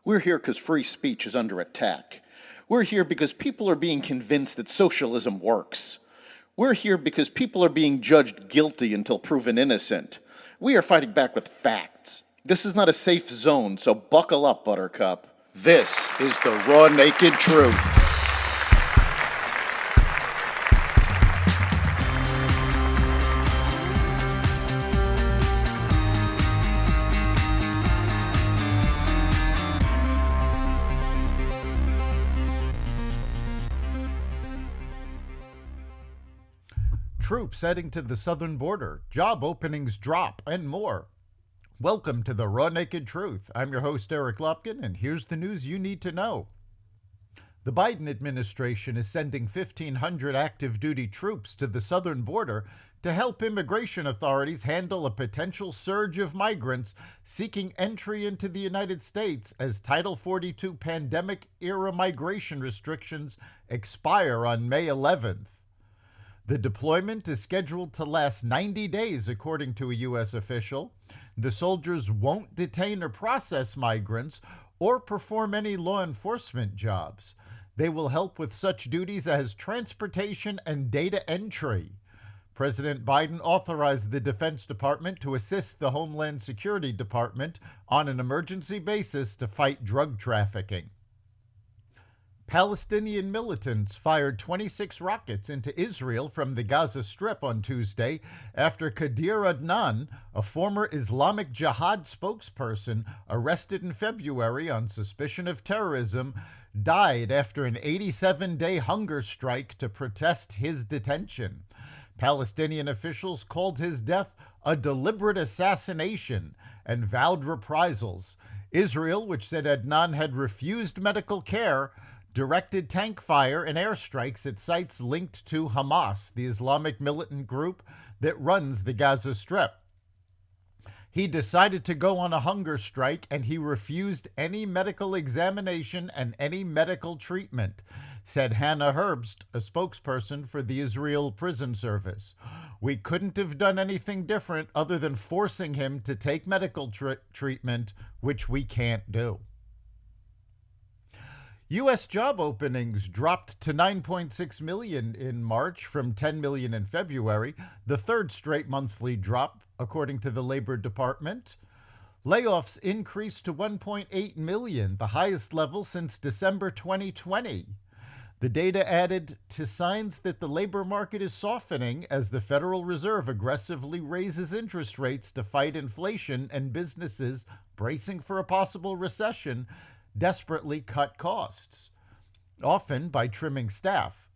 We're here because free speech is under attack. We're here because people are being convinced that socialism works. We're here because people are being judged guilty until proven innocent. We are fighting back with facts. This is not a safe zone, so buckle up, Buttercup. This is the raw, naked truth. Troops heading to the southern border, job openings drop, and more. Welcome to the Raw Naked Truth. I'm your host, Eric Lopkin, and here's the news you need to know. The Biden administration is sending 1,500 active duty troops to the southern border to help immigration authorities handle a potential surge of migrants seeking entry into the United States as Title 42 pandemic-era migration restrictions expire on May 11th. The deployment is scheduled to last 90 days, according to a U.S. official. The soldiers won't detain or process migrants or perform any law enforcement jobs. They will help with such duties as transportation and data entry. President Biden authorized the Defense Department to assist the Homeland Security Department on an emergency basis to fight drug trafficking. Palestinian militants fired 26 rockets into Israel from the Gaza Strip on Tuesday after Qadir Adnan, a former Islamic Jihad spokesperson arrested in February on suspicion of terrorism, died after an 87-day hunger strike to protest his detention. Palestinian officials called his death a deliberate assassination and vowed reprisals. Israel, which said Adnan had refused medical care, directed tank fire and airstrikes at sites linked to Hamas, the Islamic militant group that runs the Gaza Strip. He decided to go on a hunger strike, and he refused any medical examination and any medical treatment, said Hannah Herbst, a spokesperson for the Israel Prison Service. We couldn't have done anything different other than forcing him to take medical treatment, which we can't do. U.S. job openings dropped to 9.6 million in March from 10 million in February, the third straight monthly drop, according to the Labor Department. Layoffs increased to 1.8 million, the highest level since December 2020. The data added to signs that the labor market is softening as the Federal Reserve aggressively raises interest rates to fight inflation and businesses bracing for a possible recession desperately cut costs, often by trimming staff.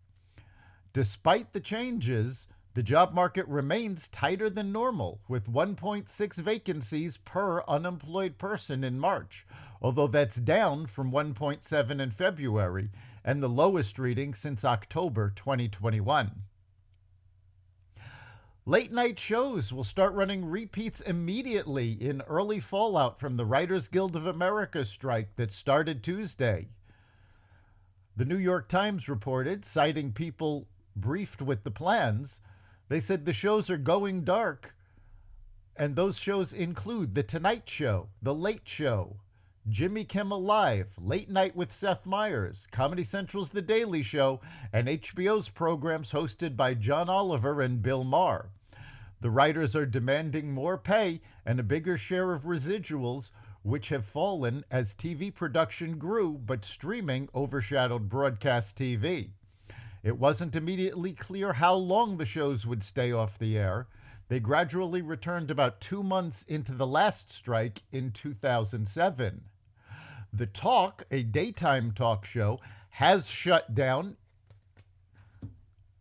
Despite the changes, the job market remains tighter than normal, with 1.6 vacancies per unemployed person in March, although that's down from 1.7 in February and the lowest reading since October 2021. Late-night shows will start running repeats immediately in early fallout from the Writers Guild of America strike that started Tuesday. The New York Times reported, citing people briefed with the plans, they said the shows are going dark, and those shows include The Tonight Show, The Late Show, Jimmy Kimmel Live, Late Night with Seth Meyers, Comedy Central's The Daily Show, and HBO's programs hosted by John Oliver and Bill Maher. The writers are demanding more pay and a bigger share of residuals, which have fallen as TV production grew, but streaming overshadowed broadcast TV. It wasn't immediately clear how long the shows would stay off the air. They gradually returned about 2 months into the last strike in 2007. The Talk, a daytime talk show, has shut down,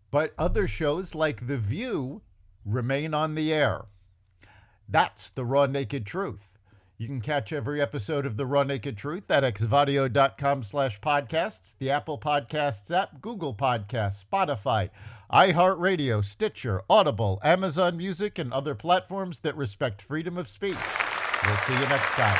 but other shows like The View remain on the air. That's the Raw Naked Truth. You can catch every episode of the Raw Naked Truth at xvadio.com/podcasts, the Apple Podcasts app, Google Podcasts, Spotify, iHeartRadio, Stitcher, Audible, Amazon Music, and other platforms that respect freedom of speech. We'll see you next time.